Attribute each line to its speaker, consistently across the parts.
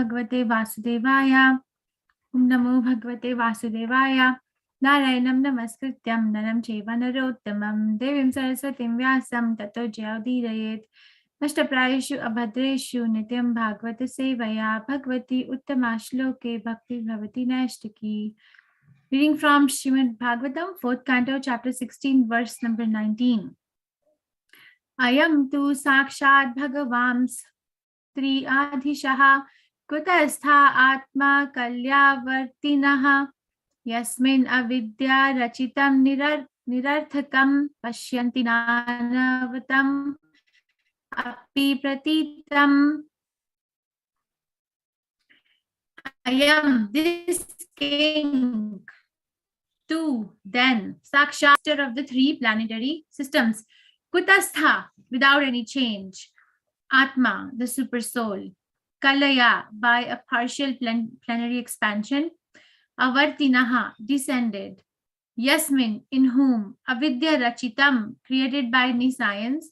Speaker 1: Bhagavate Vasudevaya. Om Namo Bhagavate Vasudevaya. Narayanam Namaskrityam Naram Cheva Narottamam Devim Saraswatim Vyasam Tato Jayaudirayet. Nashtaprayeshu Abhadreshu Nityam Bhagavata Sevaya Bhagavati Uttamashloke Bhakti Bhavati Nashtaki. Reading from Srimad Bhagavatam, 4th Canto, Chapter 16, verse number 19. Ayam tu sakshat bhagavams tri adhishaha kutastha atma kalyavartinaha yasmin avidya rachitam nirarthakam pashyanti nanavatam api pratitam. Ayam, this king, two, then, Sakshat of the three planetary systems, Kutastha, without any change, Atma, the super soul, Kalaya, by a partial plenary expansion, Avartinaha, descended, Yasmin, in whom, Avidya Rachitam, created by Niscience,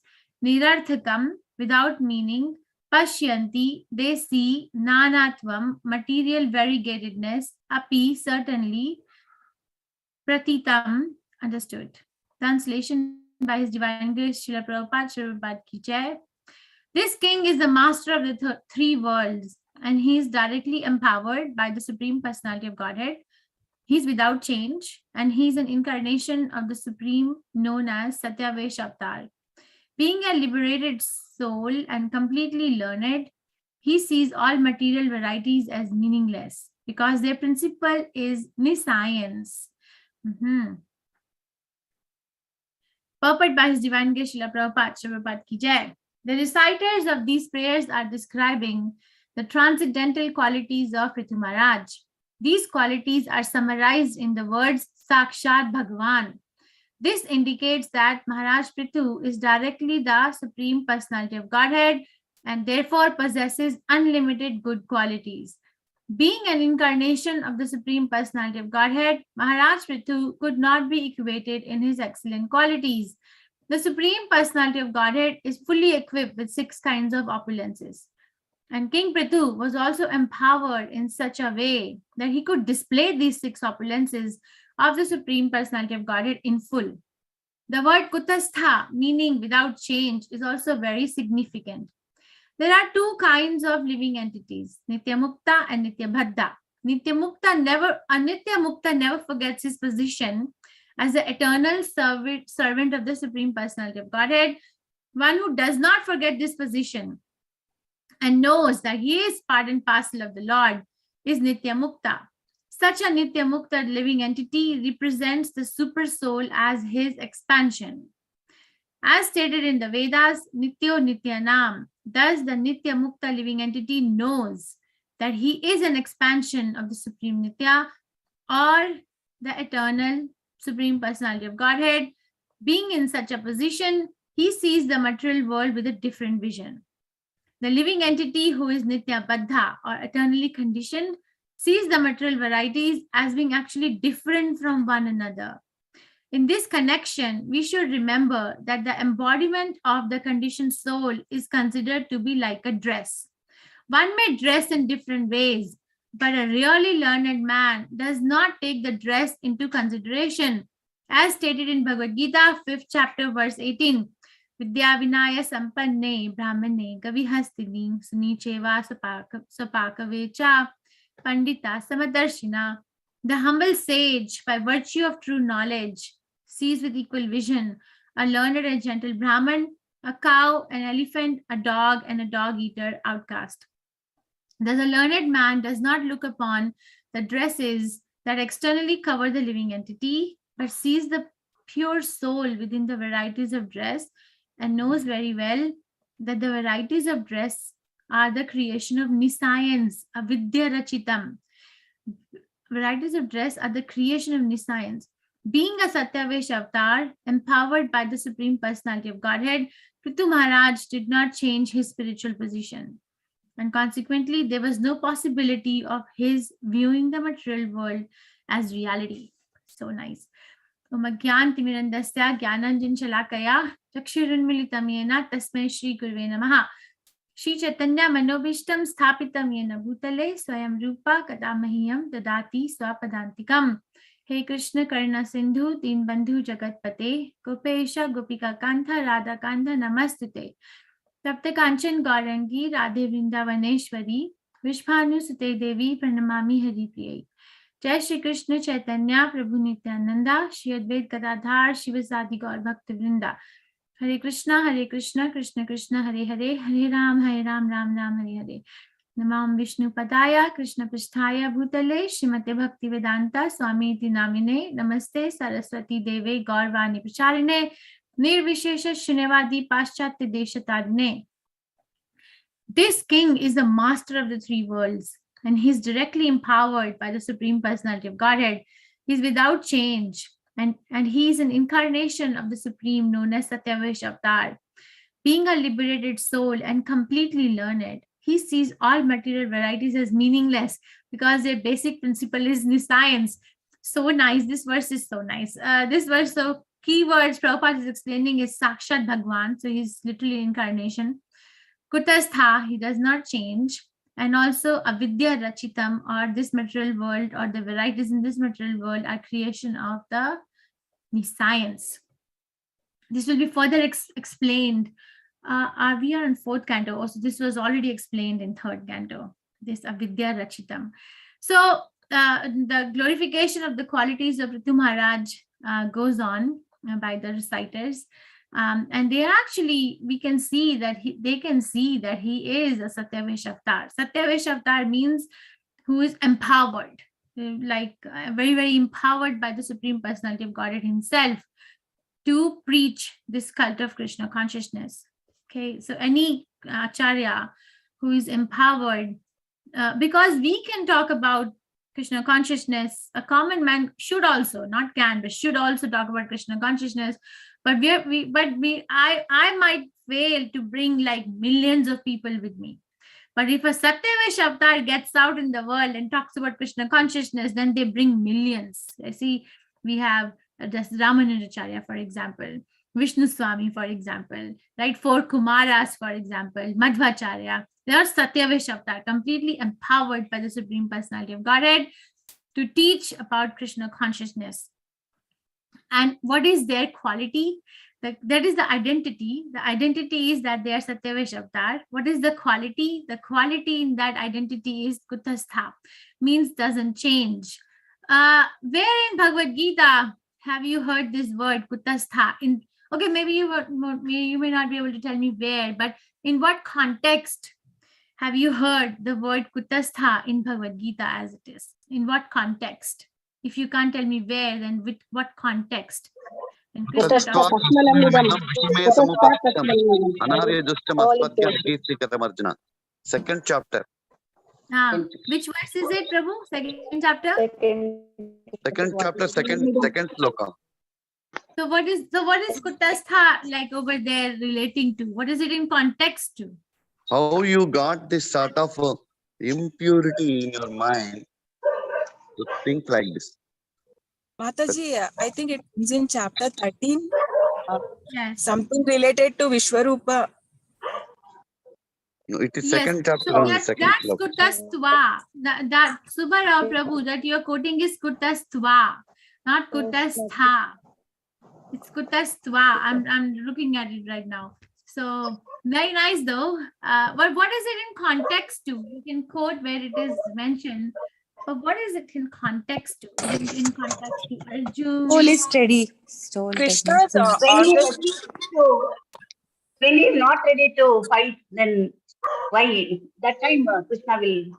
Speaker 1: Nirarthakam, without meaning, Pashyanti, they see, Nanatvam, material variegatedness, Api, certainly, Pratitam, understood. Translation by His Divine Grace, Srila Prabhupada Ki Jai. This king is the master of the three worlds, and he is directly empowered by the Supreme Personality of Godhead. He is without change, and he is an incarnation of the Supreme known as Satyavesh Avatar. Being a liberated soul and completely learned, he sees all material varieties as meaningless because their principle is Niscience. Purport by His Divine Grace Srila Prabhupada Ki Jai. The reciters of these prayers are describing the transcendental qualities of Prithu Maharaj. These qualities are summarized in the words Sakshat Bhagavan. This indicates that Maharaj Prithu is directly the Supreme Personality of Godhead and therefore possesses unlimited good qualities. Being an incarnation of the Supreme Personality of Godhead, Maharaj Prithu could not be equated in his excellent qualities. The Supreme Personality of Godhead is fully equipped with 6 kinds of opulences. And King Prithu was also empowered in such a way that he could display these 6 opulences of the Supreme Personality of Godhead in full. The word Kutastha, meaning without change, is also very significant. There are 2 kinds of living entities, Nityamukta and Nityabhadda. Nityamukta never forgets his position as the eternal servant of the Supreme Personality of Godhead. One who does not forget this position and knows that he is part and parcel of the Lord is Nityamukta. Such a Nityamukta living entity represents the super soul as his expansion. As stated in the Vedas, Nityo Nityanam, thus the Nityamukta living entity knows that he is an expansion of the Supreme Nitya or the eternal Supreme Personality of Godhead. Being in such a position, he sees the material world with a different vision. The living entity who is Nitya Baddha or eternally conditioned sees the material varieties as being actually different from one another. In this connection, we should remember that the embodiment of the conditioned soul is considered to be like a dress. One may dress in different ways, but a really learned man does not take the dress into consideration. As stated in Bhagavad Gita, 5th chapter, verse 18, Vidya Vinaya Sampanne Brahmane Gavihastini Sunicheva Sapakavecha Pandita Samadarshina. The humble sage, by virtue of true knowledge, sees with equal vision a learned and gentle Brahman, a cow, an elephant, a dog, and a dog-eater outcast. Thus, a learned man does not look upon the dresses that externally cover the living entity, but sees the pure soul within the varieties of dress and knows very well that the varieties of dress are the creation of Niscience, Avidya Rachitam. Varieties of dress are the creation of Niscience. Being a Satyavesh Avatar, empowered by the Supreme Personality of Godhead, Prithu Maharaj did not change his spiritual position. And consequently, there was no possibility of his viewing the material world as reality. So nice. Om Ajnanatimirandasya Jnananjan Shalakaya Chakshurunmilitam Yena Tasmai Shri Gurave Namaha. Shri Chaitanya Manobishtam Sthapitam Yena Bhutale Swayam Rupa Kadamahiyam Dadati Swapadantikam. Hey Krishna Karna Sindhu Teen Bandhu Jagatpate Gopesha Gopika Kantha Radha Kantha Namastute Tapta Kanchan Gaurangi Radhe Vrindavaneshwari Vishbhanu Sute Devi Pranamami Hari Priyai. Jai Shri Krishna Chaitanya Prabhu Nityananda Shri Advait Gadadhar Shivasadi Gaur Bhakta Vrinda. Hare Krishna Krishna Krishna Hare Hare Hare Ram Ram Ram Hare Hare. Namam Vishnu Padaya Krishna Pristhaya Bhutale Srimate Bhakti Vedanta Swami Iti Namine Namaste Saraswati Deve Gaurvani Pracharine Nirvishesha Shinevadi Paschatya Deshatadne. This king is the master of the three worlds, and he is directly empowered by the Supreme Personality of Godhead. He is without change, and he is an incarnation of the Supreme known as Satyavish Avatar. Being a liberated soul and completely learned, he sees all material varieties as meaningless because their basic principle is science. So nice. This verse is so nice. This verse, so keywords Prabhupada is explaining is Sakshat Bhagwan. So he's literally incarnation. Kutastha, he does not change. And also avidya rachitam, or this material world, or the varieties in this material world are creation of the science. This will be further explained. We are in 4th canto. Also, this was already explained in 3rd canto, this avidya rachitam. So the glorification of the qualities of Ritu Maharaj goes on by the reciters. And they actually, we can see that they can see that he is a Satyavish Avatar. Satyavish Avatar means who is empowered, like very, very empowered by the Supreme Personality of Godhead himself to preach this cult of Krishna consciousness. Okay, so any acharya who is empowered, because we can talk about Krishna consciousness, a common man should also, not can, but should also talk about Krishna consciousness. But I might fail to bring like millions of people with me. But if a Satyavish Avatar gets out in the world and talks about Krishna consciousness, then they bring millions. I see we have just Ramanujacharya, for example, Vishnu Swami, for example, right? 4 Kumaras, for example, Madhvacharya. They are Satyavish Avatar, completely empowered by the Supreme Personality of Godhead to teach about Krishna consciousness. And what is their quality? That is the identity. The identity is that they are Satyavish Avatar. What is the quality? The quality in that identity is Kutastha, means doesn't change. Where in Bhagavad Gita have you heard this word Kutastha? Okay, maybe you may not be able to tell me where, but in what context have you heard the word Kutastha in Bhagavad Gita as it is? In what context? If you can't tell me where, then with what context?
Speaker 2: Second chapter.
Speaker 1: Which verse is it, Prabhu? Second chapter?
Speaker 2: Second chapter, second sloka.
Speaker 1: So what is Kutastha like over there relating to? What is it in context to?
Speaker 2: How you got this sort of impurity in your mind to think like this?
Speaker 3: Mataji, I think it is in chapter 13.
Speaker 1: Yes.
Speaker 3: Something related to Vishwarupa.
Speaker 2: No, it is second chapter.
Speaker 1: So
Speaker 2: that's
Speaker 1: Kutastva. That Subharao Prabhu that you are quoting is Kutastva, not Kutastha. It's Kutastva. I'm looking at it right now. So very nice though. But what is it in context to? You can quote where it is mentioned. But what is it in context to? In context to Arjuna.
Speaker 4: Soul is steady.
Speaker 3: Krishna's
Speaker 5: when he is not ready to fight, then why? That time Krishna will.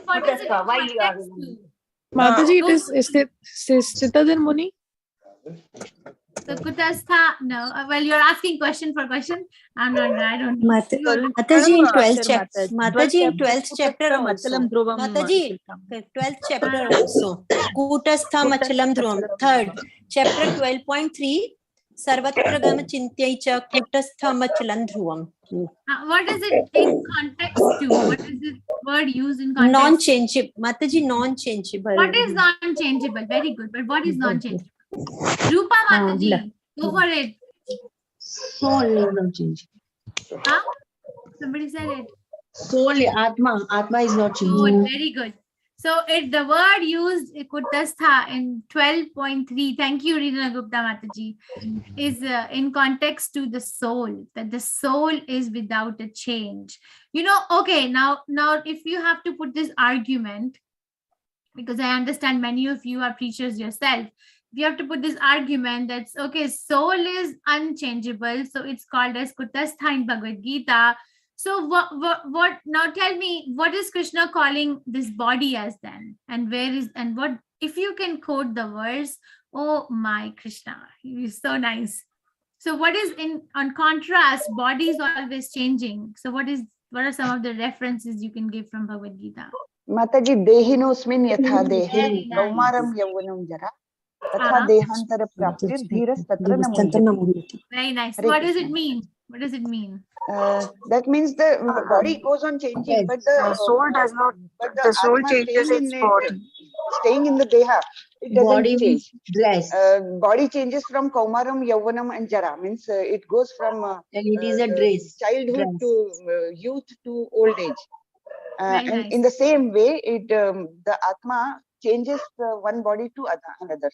Speaker 1: What is it in context to?
Speaker 4: Mataji, it is Sthitajan Muni.
Speaker 1: So Kutastha, no. Well, you're asking question for question. I don't know.
Speaker 6: Mataji in 12th chapter. Mataji in 12th chapter also. Mataji, 12th chapter also. Kutastha Machalam Dhruvam. 3rd, chapter 12.3. Sarvatra Gama Chintyai Cha Kutastha Machalam Dhruvam.
Speaker 1: What is it in context to? What is the word used in context?
Speaker 6: Non-changeable. Mataji, non-changeable.
Speaker 1: What is non-changeable? Very good. But what is non-changeable? Rupa Mataji, go for it.
Speaker 5: Soul is not changing.
Speaker 1: Huh? Somebody said it.
Speaker 6: Soul, Atma is not changing.
Speaker 1: Soul, very good. So the word used kutastha in 12.3, thank you Rina Gupta Mataji, is in context to the soul, that the soul is without a change. Okay, now if you have to put this argument, because I understand many of you are preachers yourself, if you have to put this argument that's okay, soul is unchangeable, so it's called as kutastha in Bhagavad Gita. So what now tell me, what is Krishna calling this body as then? And what, if you can quote the verse, oh my Krishna, you're so nice. So what is on contrast, body is always changing. So what are some of the references you can give from Bhagavad Gita?
Speaker 7: Mataji, dehinosmin yatha dehe,
Speaker 1: Very nice.
Speaker 7: kaumaram yauvanam jara, तथा देहांतर प्राप्तिर धीरस तत्र न मुह्यते.
Speaker 1: Very nice.
Speaker 7: Hare
Speaker 1: What does
Speaker 7: Krishna.
Speaker 1: it mean? What does it mean?
Speaker 7: That means the body goes on changing, but the soul does not. But the soul changes its body. Staying in the deha, it doesn't
Speaker 6: Body means
Speaker 7: change.
Speaker 6: dress.
Speaker 7: Body changes from kaumaram, yauvanam, and jara. Means it goes from
Speaker 6: And it is a dress.
Speaker 7: childhood
Speaker 6: Dress.
Speaker 7: to youth to old age.
Speaker 1: Very
Speaker 7: And
Speaker 1: nice.
Speaker 7: in the same way, the atma changes one body to another.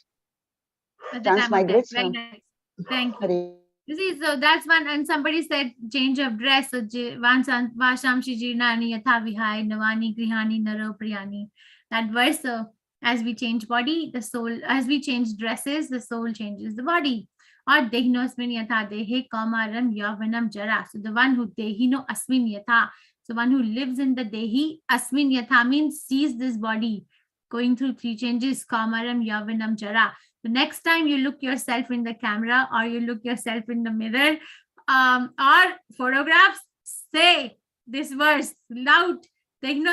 Speaker 1: At the time of death.
Speaker 7: Transmigrates
Speaker 1: Very
Speaker 7: from.
Speaker 1: nice. Thank you.
Speaker 7: Hare.
Speaker 1: You see, so that's one, and somebody said change of dress. So Vashamshi Jirnani Yatha Vihai Navani Grihani Naro Priyani. That verse, so as we change body, the soul, as we change dresses, the soul changes the body. Or Dehino Asmin Yatha Dehe Kaumaram Yavanam Jara. So the one who Dehino Asmin Yatha. So one who lives in the Dehi, Asmin Yatha means sees this body going through three changes, Kaumaram Yavanam Jara. The next time you look yourself in the camera or you look yourself in the mirror or photographs, say this verse loud. So I'm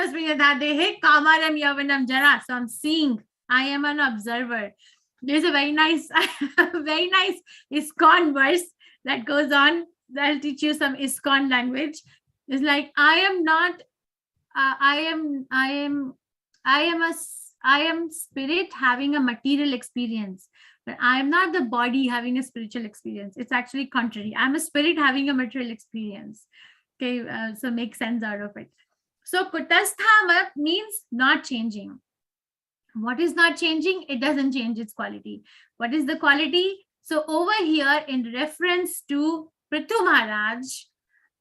Speaker 1: seeing, I am an observer. There's a very nice, very nice ISKCON verse that goes on. That'll teach you some ISKCON language. It's like, I am spirit having a material experience, but I am not the body having a spiritual experience. It's actually contrary. I'm a spirit having a material experience. Okay, so make sense out of it. So kutastha means not changing. What is not changing? It doesn't change its quality. What is the quality? So over here, in reference to Prithu Maharaj,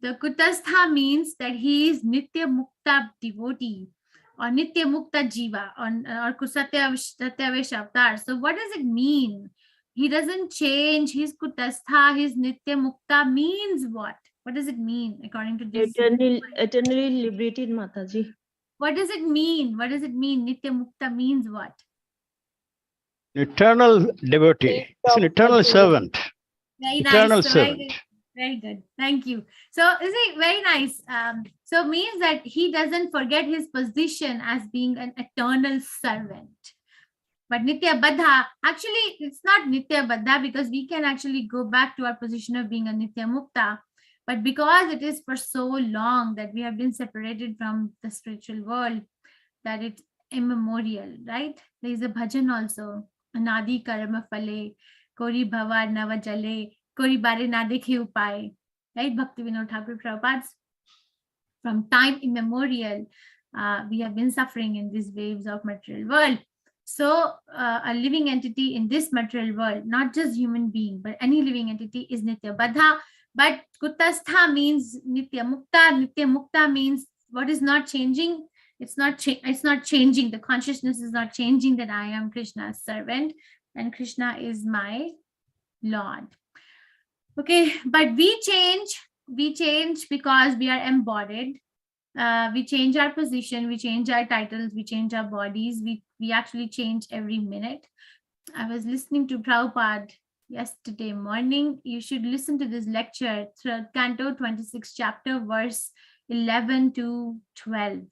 Speaker 1: the kutastha means that he is Nitya Mukta devotee, or Nitya Mukta Jiva, or Satyavesh Avatar. So what does it mean? He doesn't change. His Kutastha, his Nitya Mukta means what? What does it mean according to this?
Speaker 8: Eternally liberated, Mataji.
Speaker 1: What does it mean? What does it mean? Nitya Mukta means what?
Speaker 9: Eternal devotee. It's an eternal servant.
Speaker 1: Very
Speaker 9: Eternal
Speaker 1: nice. So
Speaker 9: servant.
Speaker 1: very good. Thank you. So is it very nice? So means that he doesn't forget his position as being an eternal servant. But Nitya Baddha, actually, it's not Nitya Baddha because we can actually go back to our position of being a Nitya Mukta. But because it is for so long that we have been separated from the spiritual world, that it's immemorial, right? There is a bhajan also. Anadi karma phale, kori bhava nava jale, kori bare na dekhe upai. Right? Bhakti Vinod Thakur Prabhupada's. From time immemorial, we have been suffering in these waves of material world. So a living entity in this material world, not just human being, but any living entity is Nitya Baddha. But Kutastha means Nitya Mukta. Nitya Mukta means what is not changing. It's not changing. The consciousness is not changing that I am Krishna's servant and Krishna is my Lord. Okay, but we change because we are embodied. We change our position, we change our titles, we change our bodies. We actually change every minute. I was listening to Prabhupada yesterday morning. You should listen to this lecture, Canto 26, chapter, verse 11 to 12.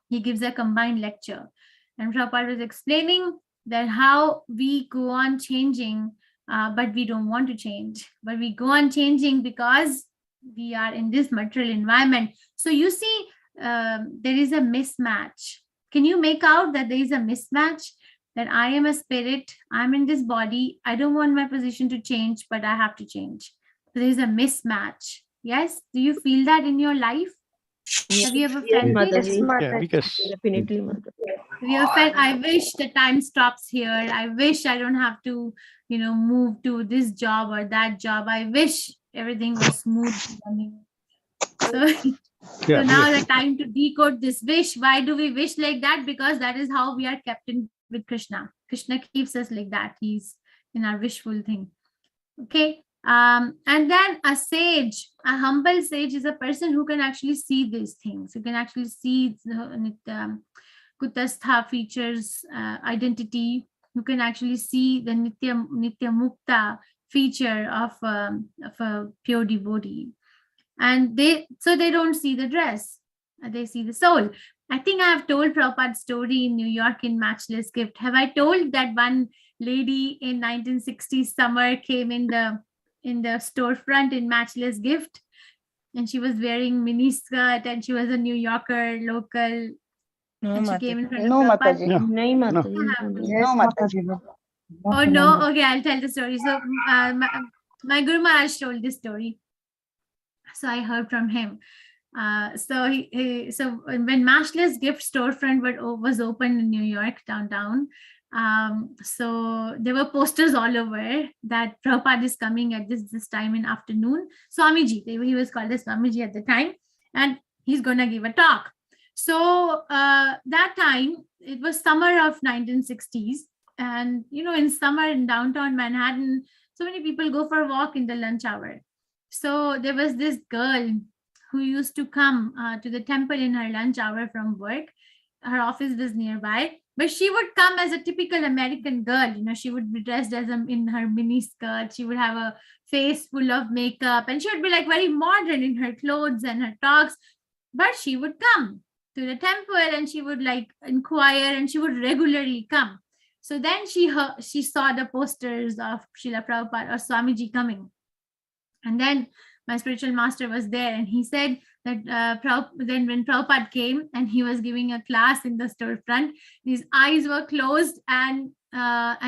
Speaker 1: He gives a combined lecture. And Prabhupada was explaining that how we go on changing, but we don't want to change. But we go on changing because we are in this material environment. So you see, there is a mismatch. Can you make out that there is a mismatch? That I am a spirit, I'm in this body, I don't want my position to change, but I have to change. So there is a mismatch. Yes? Do you feel that in your life? Have you ever
Speaker 8: Yes,
Speaker 1: felt it?
Speaker 8: Mataji.
Speaker 9: Yeah, because
Speaker 8: Definitely, Mataji.
Speaker 1: Have you ever felt, I wish the time stops here. I wish I don't have to, move to this job or that job. I wish everything was smooth running. So,
Speaker 9: yeah,
Speaker 1: so now
Speaker 9: because
Speaker 1: the time to decode this wish. Why do we wish like that? Because that is how we are kept in with Krishna. Krishna keeps us like that. He's in our wishful thing. Okay. And then a sage, a humble sage is a person who can actually see these things. Who can actually see the Kutastha features, identity. You can actually see the Nitya Mukta feature of a pure devotee. And they don't see the dress, they see the soul. I think I have told Prabhupada's story in New York in Matchless Gift. Have I told that one lady in 1960s summer came in the storefront in Matchless Gift, and she was wearing mini skirt, and she was a New Yorker local, and she came in front
Speaker 7: No,
Speaker 1: of Prabhupada.
Speaker 7: Mataji.
Speaker 9: no,
Speaker 8: Nahi,
Speaker 9: no.
Speaker 8: Mataji.
Speaker 7: No, Mataji.
Speaker 1: Oh no, okay, I'll tell the story. So my Guru Maharaj told this story, so I heard from him. So when Matchless Gift storefront was opened in New York downtown, so there were posters all over that Prabhupada is coming at this time in afternoon. Swamiji, he was called as Swamiji at the time, and he's gonna give a talk. So that time it was summer of 1960s, and in summer in downtown Manhattan, so many people go for a walk in the lunch hour. So there was this girl who used to come to the temple in her lunch hour from work. Her office was nearby, but she would come as a typical American girl. She would be dressed in her mini skirt. She would have a face full of makeup, and she would be like very modern in her clothes and her talks. But she would come to the temple, and she would like inquire, and she would regularly come. So then she saw the posters of Srila Prabhupada or Swamiji coming. And then my spiritual master was there, and he said that then when Prabhupada came and he was giving a class in the storefront, his eyes were closed, and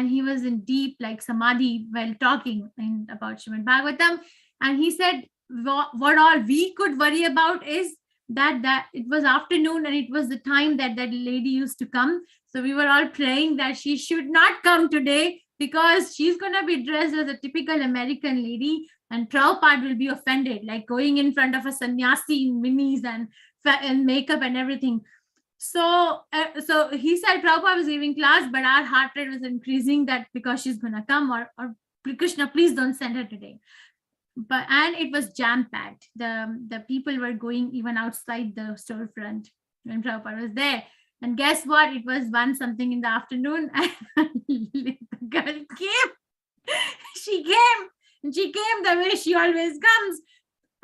Speaker 1: he was in deep like samadhi while talking about Srimad Bhagavatam. And he said what all we could worry about is that it was afternoon, and it was the time that lady used to come. So we were all praying that she should not come today, because she's going to be dressed as a typical American lady, and Prabhupada will be offended, like going in front of a sannyasi in minis and makeup and everything. So he said Prabhupada was giving class, but our heart rate was increasing, that because she's going to come, or Krishna, please don't send her today. And it was jam-packed. The people were going even outside the storefront when Prabhupada was there. And guess what? It was 1 something in the afternoon, and the girl came. She came the way she always comes.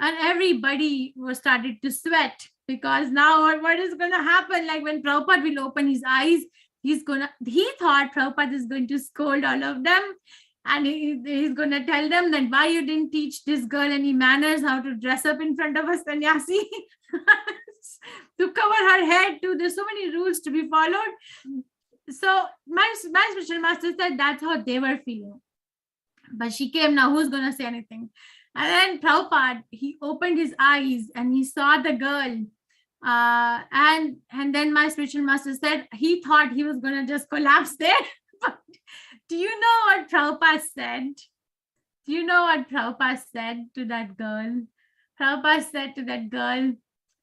Speaker 1: And everybody was started to sweat, because now what is going to happen? Like when Prabhupada will open his eyes, he thought Prabhupada is going to scold all of them. And he's going to tell them that why you didn't teach this girl any manners, how to dress up in front of a sannyasi, to cover her head too. There's so many rules to be followed. So my spiritual master said that's how they were feeling. But she came, now who's going to say anything? And then Prabhupada, he opened his eyes and he saw the girl. And then my spiritual master said he thought he was going to just collapse there. But do you know what Prabhupada said? Do you know what Prabhupada said to that girl? Prabhupada said to that girl,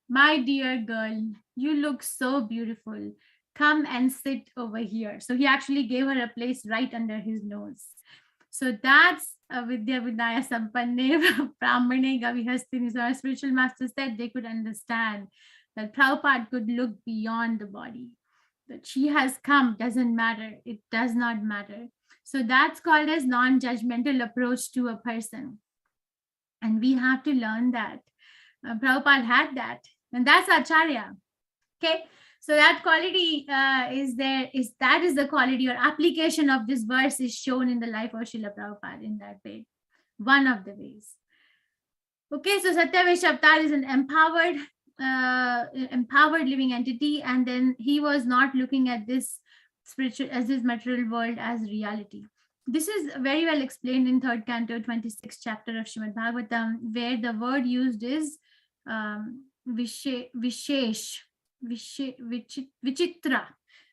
Speaker 1: my dear girl, you look so beautiful. Come and sit over here. So he actually gave her a place right under his nose. So that's Vidya Vidaya Sampanne Brahmane Gavihastini. So our spiritual master said they could understand that Prabhupada could look beyond the body. That she has come doesn't matter. It does not matter. So that's called as non-judgmental approach to a person. And we have to learn that. Prabhupada had that. And that's Acharya. Okay. So that quality is the quality or application of this verse is shown in the life of Srila Prabhupada in that way. One of the ways. Okay, so Satyavesh Avatar is an empowered living entity, and then he was not looking at this material world as reality. This is very well explained in 3rd canto, 26th chapter of Srimad Bhagavatam, where the word used is Vichitra.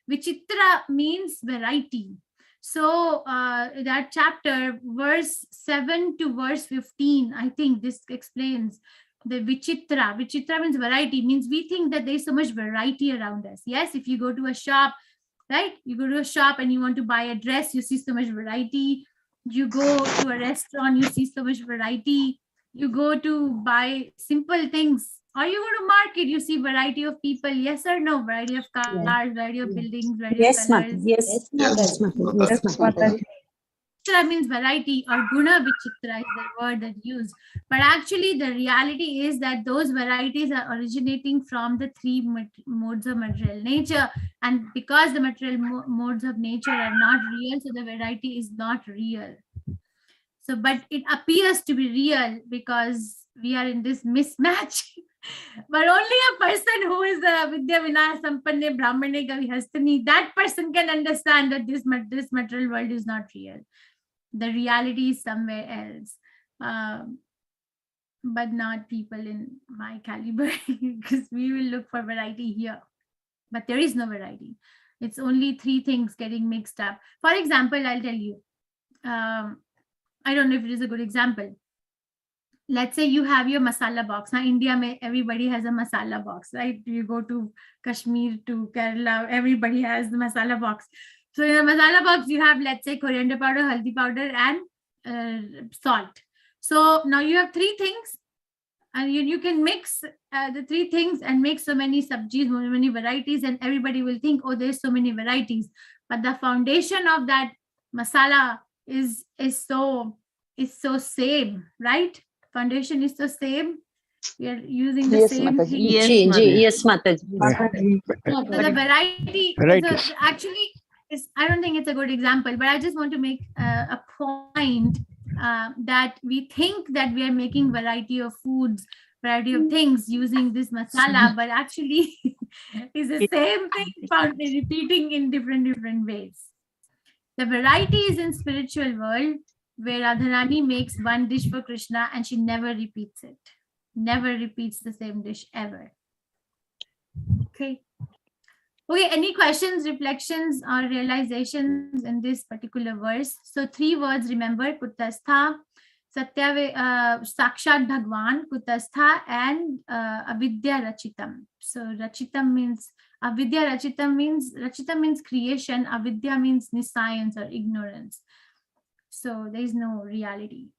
Speaker 1: Vichitra means variety. So that chapter, verse 7 to verse 15, I think this explains the Vichitra. Vichitra means variety, means we think that there's so much variety around us. Yes, if you go to a shop, right? You go to a shop and you want to buy a dress, you see so much variety. You go to a restaurant, you see so much variety. You go to buy simple things, or you go to market, you see variety of people. Yes or no? Variety of cars, variety of buildings, variety of colors.
Speaker 6: Yes, Mataji.
Speaker 1: Vishitra means variety, or guna vichitra is the word that used. But actually, the reality is that those varieties are originating from the three modes of material nature. And because the material modes of nature are not real, so the variety is not real. So, but it appears to be real because we are in this mismatch. But only a person who is a Vidya Vinaya Sampanne Brahmane Gavi Hastani, that person can understand that this material world is not real. The reality is somewhere else. But not people in my caliber, because we will look for variety here. But there is no variety. It's only three things getting mixed up. For example, I'll tell you. I don't know if it is a good example. Let's say you have your masala box. Now, India, everybody has a masala box, right? You go to Kashmir, to Kerala, everybody has the masala box. So in the masala box, you have, let's say, coriander powder, haldi powder, and salt. So now you have three things, and you can mix the three things and make so many sabjis, so many varieties, and everybody will think, oh, there's so many varieties. But the foundation of that masala is so same, right? Foundation is the same. We are using the same
Speaker 7: Mataji.
Speaker 1: thing.
Speaker 6: Yes, Mataji.
Speaker 1: So the variety is actually I don't think it's a good example, but I just want to make a point that we think that we are making variety of foods, variety of things using this masala, but actually it's the same thing found repeating in different ways. The variety is in spiritual world, where Radharani makes one dish for Krishna and she never repeats it. Never repeats the same dish ever. Okay. Okay, any questions, reflections, or realizations in this particular verse? So 3 words, remember: Kutastha, Sakshat Bhagwan, Kutastha, and Avidya Rachitam. So Rachitam means, Avidya Rachitam means creation, Avidya means science or ignorance. So there is no reality.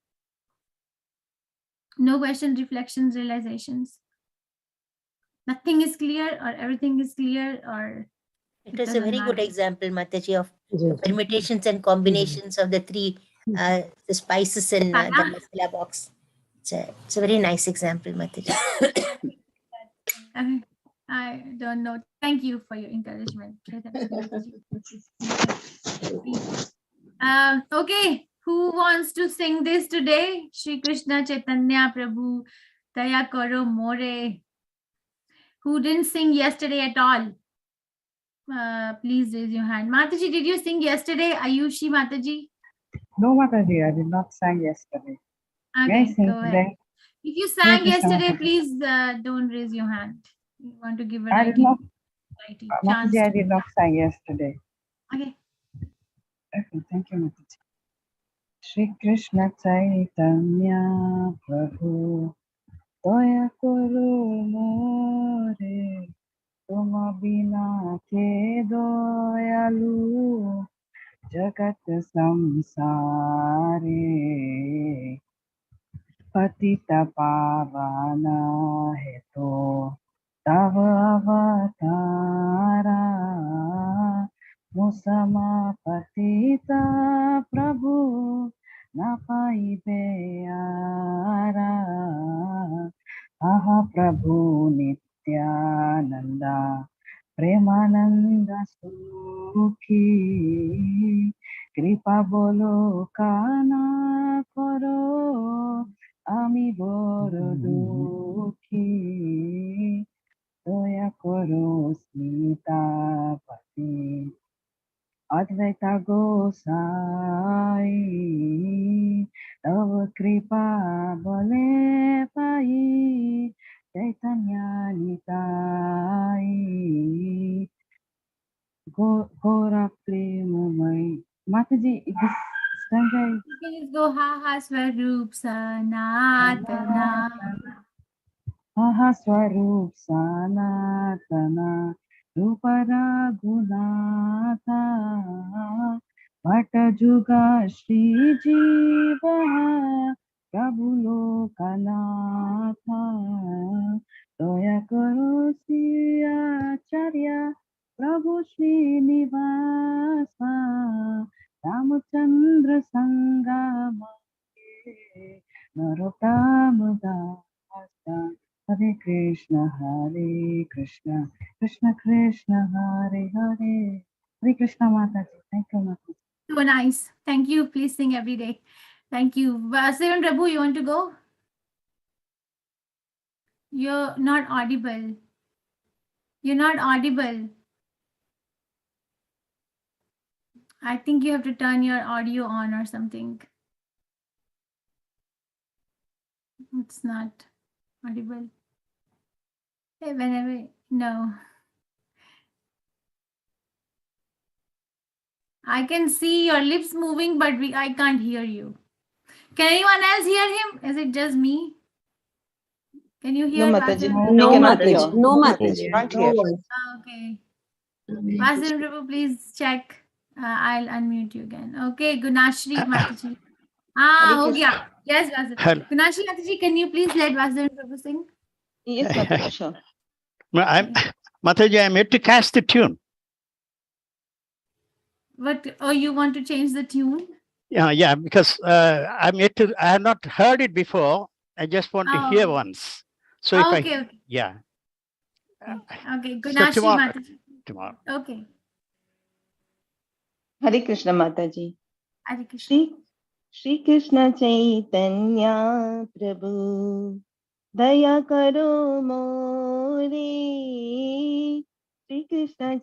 Speaker 1: No questions, reflections, realizations. Nothing is clear, or everything is clear, or
Speaker 6: it was a very good example, Mataji, of permutations and combinations of the three the spices in the masala box. It's a very nice example, Mataji.
Speaker 1: I don't know. Thank you for your encouragement. Okay, who wants to sing this today? Shri Krishna Chaitanya Prabhu Daya Karo More. Who didn't sing yesterday at all? Please raise your hand. Mataji, did you sing yesterday? Ayushi Mataji?
Speaker 10: No, Mataji, I did not sing yesterday.
Speaker 1: Okay, go ahead. If you sang yesterday, please don't raise your hand. You want to give a chance.
Speaker 10: Mataji, I did not sing yesterday.
Speaker 1: Okay.
Speaker 10: Okay, thank you, Mataji. Shri Krishna Chaitanya Prabhu Daya Karo More Tuma Bina Ke Doyalu Jagat Samsare Patita Pavana Heto Tava Avatara Musama Patita Prabhu Napai Beara Aha Prabhu Nityananda Premananda Sukhi Kripa Bolo Kana Koro Ami Boro Dukhi Doya Koro Smita Pati Advaita Gosai Tava Kripa Bole Pai Chaitanya Nitai Gora Premamai. Mataji, this stanza
Speaker 1: Please go ha ha swaroop sanatana.
Speaker 10: Swarup Sanatana Rupara Gunatha Bhatta Juga Shri Jiva Prabhu Lokanatha Doya Karo Siya Charya Prabhu Shri Nivasa Ramachandra Sangama Narottama Dasa Hare Krishna, Krishna Krishna, Hare Hare. Hare Krishna Mataji. Thank you, Mataji.
Speaker 1: So nice. Thank you. Please sing every day. Thank you. Vasudevan Prabhu, you want to go? You're not audible. You're not audible. I think you have to turn your audio on or something. It's not audible. Hey, whenever, no. I can see your lips moving, but I can't hear you. Can anyone else hear him? Is it just me? Can you hear?
Speaker 3: No, Mataji.
Speaker 1: Vasudevan?
Speaker 6: No,
Speaker 3: We cannot
Speaker 6: Mataji.
Speaker 3: hear.
Speaker 6: No, Mataji.
Speaker 7: Can't
Speaker 6: No
Speaker 7: hear.
Speaker 6: voice.
Speaker 1: Okay. Vasudevan Prabhu, please check. I'll unmute you again. Okay, Gunashri Mataji. Ho gaya. Yes, Vasudevan.
Speaker 9: Hello.
Speaker 1: Gunashri Mataji, can you please let Vasudevan Prabhu sing?
Speaker 3: Yes, Mataji, sure.
Speaker 9: Mataji, I'm yet to catch the tune.
Speaker 1: What? Oh, you want to change the tune?
Speaker 9: Yeah, because I have not heard it before. I just want to hear once. So if
Speaker 1: Okay.
Speaker 9: yeah.
Speaker 1: Okay,
Speaker 9: So
Speaker 1: Gunashri Mataji.
Speaker 9: tomorrow.
Speaker 1: Okay.
Speaker 3: Hare Krishna Mataji.
Speaker 1: Hare Krishna.
Speaker 8: Shri Krishna Chaitanya Prabhu Daya Karo More Shri Krishna